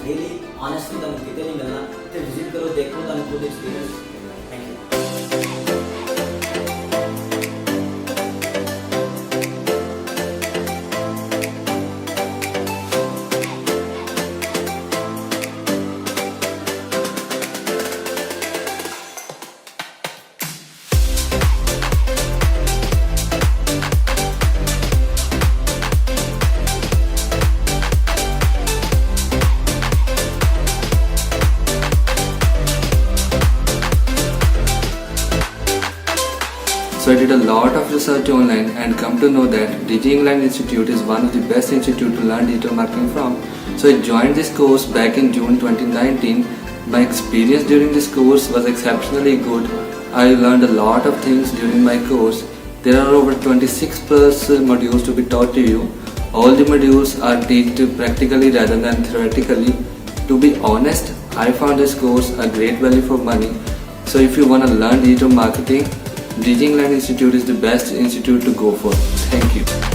Really honestly तुहानू किते नहीं मिलना। तो विजिट करो, देखो, तुहानू खुद एक्सपीरियंस मिलना। Thank you. So I did a lot of research online and come to know that DG England Institute is one of the best institute to learn digital marketing from. So I joined this course back in June 2019. My experience during this course was exceptionally good. I learned a lot of things during my course. There are over 26 plus modules to be taught to you. All the modules are taught practically rather than theoretically. To be honest, I found this course a great value for money. So if you want to learn digital marketing, DG England Institute is the best institute to go for. Thank you.